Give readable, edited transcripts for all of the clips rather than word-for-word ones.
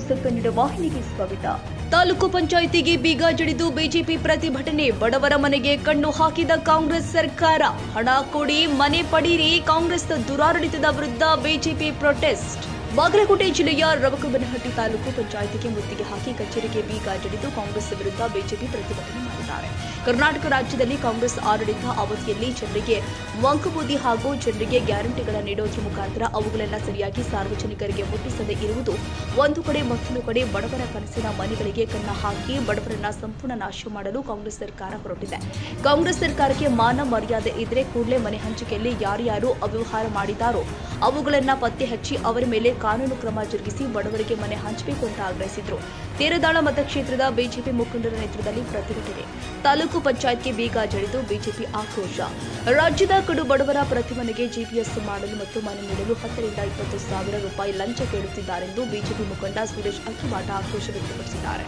News Kannada ವಾಹಿನಿಗೆ ಸ್ವಾಗತ. ತಾಲೂಕು ಪಂಚಾಯಿತಿಗೆ ಬೀಗ ಜಡಿದು ಬಿಜೆಪಿ ಪ್ರತಿಭಟನೆ. ಬಡವರ ಮನೆಗೆ ಕಣ್ಣು ಹಾಕಿದ ಕಾಂಗ್ರೆಸ್ ಸರ್ಕಾರ. ಹಣ ಕೊಡಿ, ಮನೆ ಪಡೀರಿ. ಕಾಂಗ್ರೆಸ್ ದುರಾಡಳಿತದ ವಿರುದ್ಧ ಬಿಜೆಪಿ ಪ್ರೊಟೆಸ್ಟ್. ಬಾಗಲಕೋಟೆ ಜಿಲ್ಲೆಯ ರವಕಬನಹಟ್ಟಿ ತಾಲೂಕು ಪಂಚಾಯಿತಿಗೆ ಮುತ್ತಿಗೆ ಹಾಕಿ ಕಚೇರಿಗೆ ಬೀಗ ಜಡಿದು ಕಾಂಗ್ರೆಸ್ ವಿರುದ್ಧ ಬಿಜೆಪಿ ಪ್ರತಿಭಟನೆ ಮಾಡಿದ್ದಾರೆ. ಕರ್ನಾಟಕ ರಾಜ್ಯದಲ್ಲಿ ಕಾಂಗ್ರೆಸ್ ಆಡಳಿತ ಅವಧಿಯಲ್ಲಿ ಜನರಿಗೆ ಮಂಕುಬೂದಿ ಹಾಗೂ ಜನರಿಗೆ ಗ್ಯಾರಂಟಿಗಳ ನೀಡೋದ್ರ ಮುಖಾಂತರ ಅವುಗಳೆಲ್ಲ ಸರಿಯಾಗಿ ಸಾರ್ವಜನಿಕರಿಗೆ ಮುಟ್ಟಿಸದೇ ಇರುವುದು ಒಂದು ಕಡೆ, ಮತ್ತೊಂದು ಕಡೆ ಬಡವರ ಕನಸಿನ ಮನೆಗಳಿಗೆ ಕನ್ನ ಹಾಕಿ ಬಡವರನ್ನ ಸಂಪೂರ್ಣ ನಾಶ ಮಾಡಲು ಕಾಂಗ್ರೆಸ್ ಸರ್ಕಾರ ಹೊರಟಿದೆ. ಕಾಂಗ್ರೆಸ್ ಸರ್ಕಾರಕ್ಕೆ ಮಾನ ಮರ್ಯಾದೆ ಇದ್ರೆ ಕೂಡಲೇ ಮನೆ ಹಂಚಿಕೆಯಲ್ಲಿ ಯಾರ್ಯಾರು ಅವ್ಯವಹಾರ ಮಾಡಿದಾರೋ ಅವುಗಳನ್ನ ಪತ್ತೆ ಹಚ್ಚಿ ಅವರ ಮೇಲೆ ಕಾನೂನು ಕ್ರಮ ಜರುಗಿಸಿ ಬಡವರಿಗೆ ಮನೆ ಹಂಚಬೇಕು ಅಂತ ಆಗ್ರಹಿಸಿದ್ರು. ತೇರದಾಳ ಮತಕ್ಷೇತ್ರದ ಬಿಜೆಪಿ ಮುಖಂಡರ ನೇತೃತ್ವದಲ್ಲಿ ಪ್ರತಿಭಟನೆ. ತಾಲೂಕು ಪಂಚಾಯತ್ಗೆ ಬೀಗ ಜಡಿದು ಬಿಜೆಪಿ ಆಕ್ರೋಶ. ರಾಜ್ಯದ ಕಡು ಬಡವರ ಪ್ರತಿ ಮನೆಗೆ ಜಿಪಿಎಸ್ ಮಾಡಲು ಮತ್ತು ಮನೆ ನೀಡಲು 10 ರಿಂದ 20 ಸಾವಿರ ರೂಪಾಯಿ ಲಂಚ ಕೇಳುತ್ತಿದ್ದಾರೆಂದು ಬಿಜೆಪಿ ಮುಖಂಡ ಸುರೇಶ್ ಅಕ್ಕಿವಾಟ ಆಕ್ರೋಶ ವ್ಯಕ್ತಪಡಿಸಿದ್ದಾರೆ.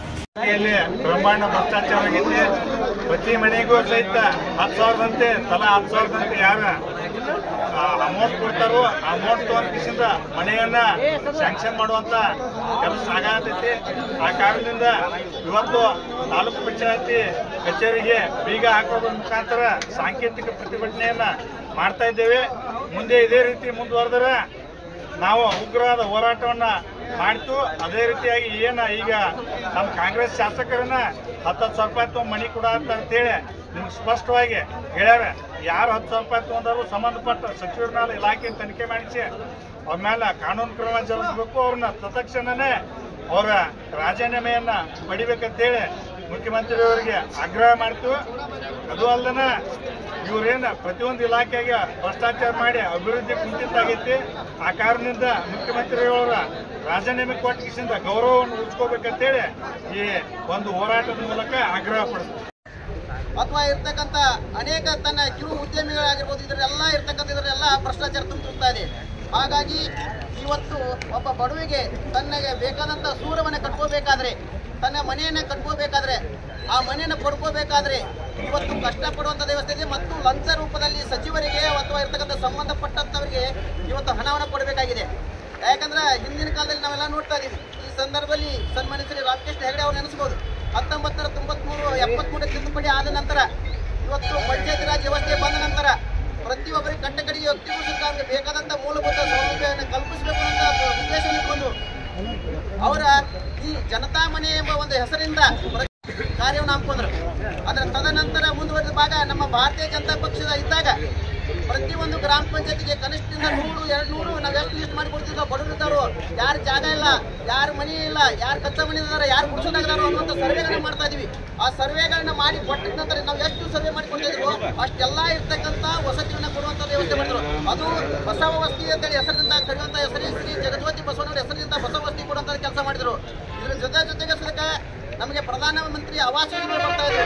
ಬ್ರಹ್ಮಾಂಡ ಭ್ರಷ್ಟಾಚಾರ ಆಗಿದೆ. ಪ್ರತಿ ಮನೆಗೂ ಸಹಿತ 10,000ದಂತೆ ತಲಾ 10,000ದಂತೆ ಯಾರ ಅಮೌಂಟ್ ಕೊಡ್ತಾರೋ ಅಮೌಂಟ್ ತಗೊಂಡಿಸಿಂದ ಮನೆಯನ್ನ ಸ್ಯಾಂಕ್ಷನ್ ಮಾಡುವಂತ ಕೆಲಸ ಆಗತೈತಿ. ಆ ಕಾರಣದಿಂದ ಇವತ್ತು ತಾಲೂಕು ಪಂಚಾಯತಿ ಕಚೇರಿಗೆ ಬೀಗ ಹಾಕೋದ್ರ ಮುಖಾಂತರ ಸಾಂಕೇತಿಕ ಪ್ರತಿಭಟನೆಯನ್ನ ಮಾಡ್ತಾ ಇದ್ದೇವೆ. ಮುಂದೆ ಇದೇ ರೀತಿ ಮುಂದುವರೆದರೆ ನಾವು ಉಗ್ರವಾದ ಹೋರಾಟವನ್ನ ಮಾಡ್ತು. ಅದೇ ರೀತಿಯಾಗಿ ಈಗ ನಮ್ಮ ಕಾಂಗ್ರೆಸ್ ಶಾಸಕರನ್ನ 10,000 ರೂಪಾಯಿ ತೊಗೊಂಡು ಮನೆ ಕೊಡ ಅಂತೇಳಿ ನಿಮ್ಗೆ ಸ್ಪಷ್ಟವಾಗಿ ಹೇಳ್ಯಾರ. ಯಾರು 10,000 ರೂಪಾಯಿ ತೊಗೊಂಡರು ಸಂಬಂಧಪಟ್ಟ ಸಚಿವರನ್ನ ಇಲಾಖೆ ತನಿಖೆ ಮಾಡಿಸಿ ಅವ್ರ ಮೇಲೆ ಕಾನೂನು ಕ್ರಮ ಜರುಗಿಸಬೇಕು. ಅವ್ರನ್ನ ತತ್ಕ್ಷಣನೇ ಅವರ ರಾಜೀನಾಮೆಯನ್ನ ಪಡಿಬೇಕಂತೇಳಿ ಮುಖ್ಯಮಂತ್ರಿಯವರಿಗೆ ಆಗ್ರಹ ಮಾಡ್ತು. ಅದು ಅಲ್ಲದೆ ಇವರೇನು ಪ್ರತಿಯೊಂದು ಇಲಾಖೆಗೆ ಭ್ರಷ್ಟಾಚಾರ ಮಾಡಿ ಅಭಿವೃದ್ಧಿ ಕುಂಠಿತಾಗೈತಿ. ಆ ಕಾರಣದಿಂದ ಮುಖ್ಯಮಂತ್ರಿಯವರ ರಾಜೀನಾಮೆ ಕೊಟ್ಟಿಸಿಂದ ಗೌರವವನ್ನು ಉಳಿಸ್ಕೋಬೇಕಂತೇಳಿ ಈ ಒಂದು ಹೋರಾಟದ ಮೂಲಕ ಆಗ್ರಹ ಪಡಿಸ್ತೀವಿ. ಅಥವಾ ಇರ್ತಕ್ಕಂಥ ಅನೇಕ ತನ್ನ ಕಿರು ಉದ್ಯಮಿಗಳಾಗಿರ್ಬೋದು, ಇದರೆಲ್ಲ ಇದರೆಲ್ಲ ಭ್ರಷ್ಟಾಚಾರ ತುಂಬುತ್ತಾ ಇದೆ. ಹಾಗಾಗಿ ಇವತ್ತು ಒಬ್ಬ ಬಡವಿಗೆ ತನ್ನಗೆ ಬೇಕಾದಂಥ ಸೂರವನ್ನು ಕಟ್ಕೋಬೇಕಾದ್ರೆ, ತನ್ನ ಮನೆಯನ್ನು ಕಟ್ಕೋಬೇಕಾದ್ರೆ, ಆ ಮನೆಯನ್ನು ಪಡ್ಕೋಬೇಕಾದ್ರೆ ಇವತ್ತು ಕಷ್ಟಪಡುವಂಥ ವ್ಯವಸ್ಥೆ ಇದೆ. ಮತ್ತು ಲಂಚ ರೂಪದಲ್ಲಿ ಸಚಿವರಿಗೆ ಅಥವಾ ಇರ್ತಕ್ಕಂಥ ಸಂಬಂಧಪಟ್ಟಂಥವರಿಗೆ ಇವತ್ತು ಹಣವನ್ನು ಕೊಡಬೇಕಾಗಿದೆ. ಯಾಕಂದ್ರೆ ಹಿಂದಿನ ಕಾಲದಲ್ಲಿ ನಾವೆಲ್ಲ ನೋಡ್ತಾ ಇದ್ದೀವಿ. ಈ ಸಂದರ್ಭದಲ್ಲಿ ಸನ್ಮಾನ್ಯ ಶ್ರೀ ರಾಮಕೃಷ್ಣ ಹೆಗಡೆ ಅವರು ನೆನೆಸ್ಬೋದು. 1993 ತಿದ್ದುಪಡಿ ಆದ ನಂತರ ಇವತ್ತು ಪಂಚಾಯತ್ ರಾಜ್ ವ್ಯವಸ್ಥೆ ಬಂದ ನಂತರ ಪ್ರತಿಯೊಬ್ಬರಿಗೆ ಕಟ್ಟಕಡೆಯ ವ್ಯಕ್ತಿಗೂ ಸಹ ಅವರಿಗೆ ಬೇಕಾದಂಥ ಮೂಲಭೂತ ಸೌಲಭ್ಯವನ್ನು ಕಲ್ಪಿಸಬೇಕು ಅಂತ ಉದ್ದೇಶ ಇಟ್ಕೊಂಡು ಅವರ ಈ ಜನತಾ ಮನೆ ಎಂಬ ಒಂದು ಹೆಸರಿಂದ ಕಾರ್ಯವನ್ನು ಹಾಕೊಂಡ್ರು. ಅದರ ತದನಂತರ ಮುಂದುವರೆದ ಭಾಗ ನಮ್ಮ ಭಾರತೀಯ ಜನತಾ ಪಕ್ಷದ ಇದ್ದಾಗ ಪ್ರತಿಯೊಂದು ಗ್ರಾಮ ಪಂಚಾಯತಿಗೆ ಕನಿಷ್ಠದಿಂದ 100-200 ನಾವು ಎಷ್ಟು ಲಿಸ್ಟ್ ಮಾಡಿ ಕೊಡ್ತಿದ್ವಿ. ಬಡವರಿದ್ದವರು ಯಾರು ಜಾಗ ಇಲ್ಲ, ಯಾರು ಮನೆ ಇಲ್ಲ, ಯಾರು ಕಚ್ಚಾ ಮನೆ ಇದ್ದಾರೆ, ಯಾರು ಗುಡಿಸೋದಾಗಿದ್ದಾರೋ ಅನ್ನುವಂಥ ಸರ್ವೆಗಳನ್ನ ಮಾಡ್ತಾ ಇದೀವಿ. ಆ ಸರ್ವೆಗಳನ್ನ ಮಾಡಿ ಕೊಟ್ಟಿದ ನಂತರ ನಾವು ಎಷ್ಟು ಸರ್ವೆ ಮಾಡಿ ಕೊಡ್ತಾ ಇದೀವೋ ಅಷ್ಟೆಲ್ಲ ಇರ್ತಕ್ಕಂಥ ವಸತಿಯನ್ನು ಕೊಡುವಂಥ ವ್ಯವಸ್ಥೆ ಮಾಡಿದ್ರು. ಅದು ಬಸವ ವಸತಿ ಅಂತೇಳಿ ಹೆಸರಿನಿಂದ ಕರೆಯುವಂಥ ಹೆಸರು ಶ್ರೀ ಜಗಜ್ಯೋತಿ ಬಸವಣ್ಣವರ ಹೆಸರಿನಿಂದ ಬಸವ ವಸತಿ ಕೊಡುವಂಥ ಕೆಲಸ ಮಾಡಿದ್ರು. ಇದ್ರ ಜೊತೆಗೆ ಸದಕ ನಮಗೆ ಪ್ರಧಾನಮಂತ್ರಿ ಆವಾಸ ಯೋಜನೆ ಬರ್ತಾ ಇದೆ.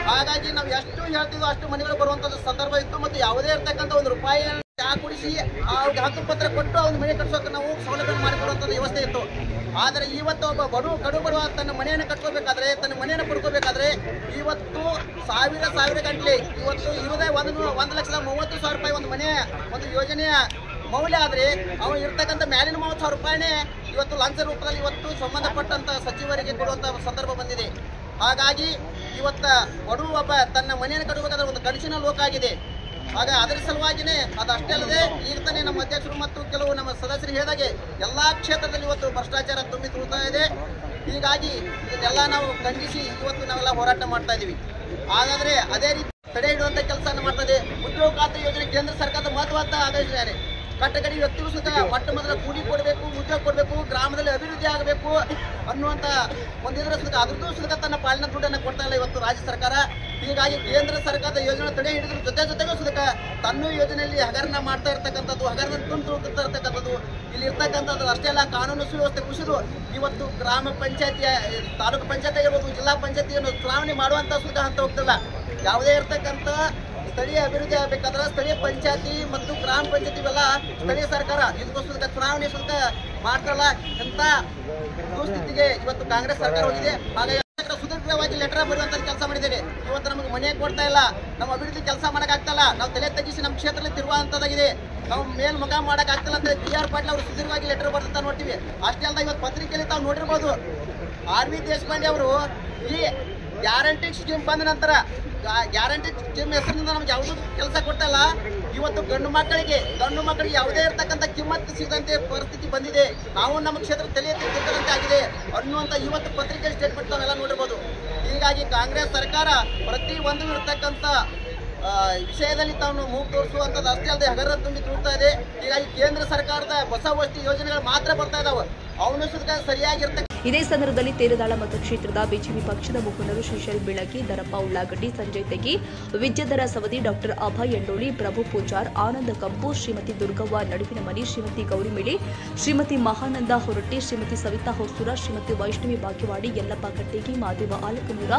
ಹಾಗಾಗಿ ನಾವು ಎಷ್ಟು ಹೇಳ್ತೀವೋ ಅಷ್ಟು ಮನೆಗಳು ಬರುವಂಥದ್ದು ಸಂದರ್ಭ ಇತ್ತು. ಮತ್ತು ಯಾವುದೇ ಇರ್ತಕ್ಕಂಥ ಒಂದು ರೂಪಾಯಿ ಚಾ ಕುಡಿಸಿ ಅವ್ರಿಗೆ ಹಕ್ಕುಪತ್ರ ಕೊಟ್ಟು ಅವ್ನ ಮನೆ ಕಟ್ಸೋಕೆ ನಾವು ಸೌಲಭ್ಯ ಮಾಡಿಕೊಡುವಂಥದ್ದು ವ್ಯವಸ್ಥೆ ಇತ್ತು. ಆದರೆ ಇವತ್ತು ಒಬ್ಬ ಕಡು ಬಡವ ತನ್ನ ಮನೆಯನ್ನು ಕಟ್ಕೋಬೇಕಾದ್ರೆ, ತನ್ನ ಮನೆಯನ್ನು ಪಡ್ಕೋಬೇಕಾದ್ರೆ ಇವತ್ತು ಸಾವಿರ ಗಂಟಲೆ ಇವತ್ತು ಇರುವುದೇ 1,30,30,000 ರೂಪಾಯಿ ಒಂದು ಮನೆ ಒಂದು ಯೋಜನೆಯ ಮೌಲ್ಯ. ಆದರೆ ಅವನು ಇರ್ತಕ್ಕಂಥ ಮ್ಯಾಲಿನ 30,000 ರೂಪಾಯಿನೇ ಇವತ್ತು ಲಂಚ ರೂಪದಲ್ಲಿ ಇವತ್ತು ಸಂಬಂಧಪಟ್ಟಂತ ಸಚಿವರಿಗೆ ಕೊಡುವಂಥ ಸಂದರ್ಭ ಬಂದಿದೆ. ಹಾಗಾಗಿ ಇವತ್ತ ಬಡವ ಒಬ್ಬ ತನ್ನ ಮನೆಯನ್ನು ಕಟ್ಟಬೇಕಾದ್ರೆ ಒಂದು ಕನಸಿನ ಲೋಕ ಆಗಿದೆ. ಹಾಗೆ ಅದರ ಸಲುವಾಗಿಯೇ ಅದಷ್ಟೇ ಅಲ್ಲದೆ ಈಗ ತಾನೇ ನಮ್ಮ ಅಧ್ಯಕ್ಷರು ಮತ್ತು ಕೆಲವು ನಮ್ಮ ಸದಸ್ಯರು ಹೇಳಿದಾಗೆ ಎಲ್ಲ ಕ್ಷೇತ್ರದಲ್ಲಿ ಇವತ್ತು ಭ್ರಷ್ಟಾಚಾರ ತುಂಬಿ ತುಳುತ್ತಾ ಇದೆ. ಹೀಗಾಗಿ ಇದನ್ನೆಲ್ಲ ನಾವು ಖಂಡಿಸಿ ಇವತ್ತು ನಾವೆಲ್ಲ ಹೋರಾಟ ಮಾಡ್ತಾ ಇದ್ದೀವಿ. ಹಾಗಾದರೆ ಅದೇ ರೀತಿ ತಡೆ ಹಿಡುವಂಥ ಕೆಲಸವನ್ನು ಮಾಡ್ತದೆ. ಉದ್ಯೋಗ ಖಾತ್ರಿ ಯೋಜನೆ ಕೇಂದ್ರ ಸರ್ಕಾರದ ಮಹತ್ವದ ಆದೇಶಿದ್ದಾರೆ. ಕಟ್ಟಕಡಿ ವ್ಯಕ್ತಿಗೂ ಸುತ್ತ ಮೊಟ್ಟ ಮೊದಲ ಕೂಲಿ ಕೊಡಬೇಕು, ಉದ್ಯೋಗ ಕೊಡಬೇಕು, ಗ್ರಾಮದಲ್ಲಿ ಅಭಿವೃದ್ಧಿ ಆಗಬೇಕು ಅನ್ನುವಂಥ ಒಂದಿದ್ರ ಸುತ್ತ ಅದ್ರದ್ದು ಸುತ್ತ ತನ್ನ ಪಾಲಿನ ದುಡ್ಡನ್ನು ಕೊಡ್ತಾ ಇಲ್ಲ ಇವತ್ತು ರಾಜ್ಯ ಸರ್ಕಾರ. ಹೀಗಾಗಿ ಕೇಂದ್ರ ಸರ್ಕಾರದ ಯೋಜನೆ ತಡೆ ಹಿಡಿದ್ರ ಜೊತೆಗೂ ಸುತ್ತ ತನ್ನ ಯೋಜನೆಯಲ್ಲಿ ಹಗರಣ ಮಾಡ್ತಾ ಇರ್ತಕ್ಕಂಥದ್ದು, ಹಗರಣ ತುಂಬಿರ್ತಾ ಇರ್ತಕ್ಕಂಥದ್ದು, ಇಲ್ಲಿ ಇರ್ತಕ್ಕಂಥದ್ದು ಅಷ್ಟೇ ಅಲ್ಲ ಕಾನೂನು ಸುವ್ಯವಸ್ಥೆ ಕುಸಿದು ಇವತ್ತು ಗ್ರಾಮ ಪಂಚಾಯತಿಯ ತಾಲೂಕು ಪಂಚಾಯತ್ ಆಗಿರ್ಬೋದು, ಜಿಲ್ಲಾ ಪಂಚಾಯತಿಯನ್ನು ಚುನಾವಣೆ ಮಾಡುವಂಥ ಸುತ್ತ ಹಂತ ಹೋಗ್ತಿಲ್ಲ. ಯಾವುದೇ ಇರ್ತಕ್ಕಂಥ ಸ್ಥಳೀಯ ಅಭಿವೃದ್ಧಿ ಆಗಬೇಕಾದ್ರೆ ಸ್ಥಳೀಯ ಪಂಚಾಯತಿ ಮತ್ತು ಗ್ರಾಮ ಪಂಚಾಯತಿ ಇವೆಲ್ಲ ಸ್ಥಳೀಯ ಸರ್ಕಾರ ಇದಕ್ಕೋಸ್ಕರ ಚುನಾವಣೆ ಸುತ್ತ ಮಾಡ್ತಾರಲ್ಲ. ಎಂಥ ದುಸ್ಥಿತಿಗೆ ಇವತ್ತು ಕಾಂಗ್ರೆಸ್ ಸರ್ಕಾರ ಹೋಗಿದೆ. ಹಾಗಾಗಿ ಸುದೀರ್ ಶೀಘ್ರವಾಗಿ ಲೆಟರ್ ಬರುವಂತ ಕೆಲಸ ಮಾಡಿದ್ದೇವೆ. ಇವತ್ತು ನಮಗೆ ಮನೆ ಕೊಡ್ತಾ ಇಲ್ಲ, ನಮ್ಮ ಅಭಿವೃದ್ಧಿ ಕೆಲಸ ಮಾಡಕ್ ಆಗ್ತಲ್ಲ, ನಾವು ತಲೆ ತಗ್ಗಿಸಿ ನಮ್ಮ ಕ್ಷೇತ್ರದಲ್ಲಿ ತಿರುಗುವಂತದಾಗಿದೆ, ನಾವು ಮೇಲ್ ಮುಖ ಮಾಡಕ್ ಆಗ್ತಿಲ್ಲ ಅಂತ ಬಿ ಆರ್ ಪಾಟೀಲ್ ಅವರು ಸುದೀರ್ಘವಾಗಿ ಲೆಟರ್ ಬರೆದಂತ ನೋಡ್ತೀವಿ. ಅಷ್ಟೇ ಅಲ್ಲ, ಇವತ್ತು ಪತ್ರಿಕೆಯಲ್ಲಿ ತಾವು ನೋಡಿರ್ಬೋದು, ಆರ್ ವಿ ದೇಶಪಾಂಡೆ ಅವರು ಈ ಗ್ಯಾರಂಟಿ ಸ್ಕೀಮ್ ಬಂದ ನಂತರ ಗ್ಯಾರಂಟಿ ಸ್ಕೀಮ್ ಹೆಸರಿನಿಂದ ನಮ್ಗೆ ಯಾವುದೂ ಕೆಲಸ ಕೊಡ್ತಲ್ಲ. ಇವತ್ತು ಗಂಡು ಮಕ್ಕಳಿಗೆ ಯಾವುದೇ ಇರ್ತಕ್ಕಂಥ ಕಿಮ್ಮತ್ತು ಸಿಗದಂತೆ ಪರಿಸ್ಥಿತಿ ಬಂದಿದೆ, ನಾವು ನಮ್ಮ ಕ್ಷೇತ್ರ ತಲೆ ಎತ್ತಿದಂತೆ ಆಗಿದೆ ಅನ್ನುವಂಥ ಇವತ್ತು ಪತ್ರಿಕೆ ಸ್ಟೇಟ್ಮೆಂಟ್ ನಾವೆಲ್ಲ ನೋಡಿರ್ಬೋದು. ಹೀಗಾಗಿ ಕಾಂಗ್ರೆಸ್ ಸರ್ಕಾರ ಪ್ರತಿಯೊಂದು ಇರತಕ್ಕಂಥ ವಿಷಯದಲ್ಲಿ ತಾನು ಮೂಗು ತೋರಿಸುವಂಥದ್ದು ಅಷ್ಟೇ ಅಲ್ಲದೆ ಹಗರ ತುಂಬಿ ತುಳ್ತಾ ಇದೆ. ಹೀಗಾಗಿ ಕೇಂದ್ರ ಸರ್ಕಾರದ ಹೊಸ ವಸ್ತು ಯೋಜನೆಗಳು ಮಾತ್ರ ಬರ್ತಾ ಇದಾವೆ, ಅವನು ಸುತ್ತ ಸರಿಯಾಗಿರ್ತಕ್ಕ. ಇದೇ ಸಂದರ್ಭದಲ್ಲಿ ತೇರದಾಳ ಮತಕ್ಷೇತ್ರದ ಬಿಜೆಪಿ ಪಕ್ಷದ ಮುಖಂಡರು ಶ್ರೀಶೈಲ್ ಬೆಳಗಿ, ದರಪ್ಪ ಉಳ್ಳಾಗಡ್ಡಿ, ಸಂಜಯ್ ತೆಗಿ, ವಿದ್ಯಾಧರ ಸವದಿ, ಡಾಕ್ಟರ್ ಅಭಯ್ ಎಂಡೋಳಿ, ಪ್ರಭು ಪೂಜಾರ್, ಆನಂದ ಕಂಪು, ಶ್ರೀಮತಿ ದುರ್ಗವ್ವ ನಡುವಿನ ಮನಿ, ಶ್ರೀಮತಿ ಗೌರಿಮಿಳಿ, ಶ್ರೀಮತಿ ಮಹಾನಂದ ಹೊರಟ್ಟಿ, ಶ್ರೀಮತಿ ಸವಿತಾ ಹೊಸೂರ, ಶ್ರೀಮತಿ ವೈಷ್ಣವಿ ಬಾಕಿವಾಡಿ, ಯಲ್ಲಪ್ಪ ಕಟ್ಟೇಗಿ, ಮಾದೇವ ಆಲಕನೂರ,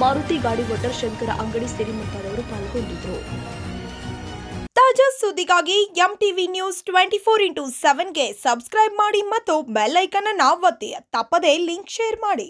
ಮಾರುತಿ ಗಾಡಿವಟರ್, ಶಂಕರ ಅಂಗಡಿ ಸೇರಿ ಮುಂತಾದವರು ಪಾಲ್ಗೊಂಡಿದ್ದರು. ತಾಜಾ ಸುದ್ದಿಗಾಗಿ ಎಂಟಿವಿ ನ್ಯೂಸ್ 24x7ಗೆ ಸಬ್ಸ್ಕ್ರೈಬ್ ಮಾಡಿ ಮತ್ತು ಬೆಲ್ ಐಕಾನ್ ಅನ್ನು ಒತ್ತಿ. ತಪ್ಪದೇ ಲಿಂಕ್ ಶೇರ್ ಮಾಡಿ.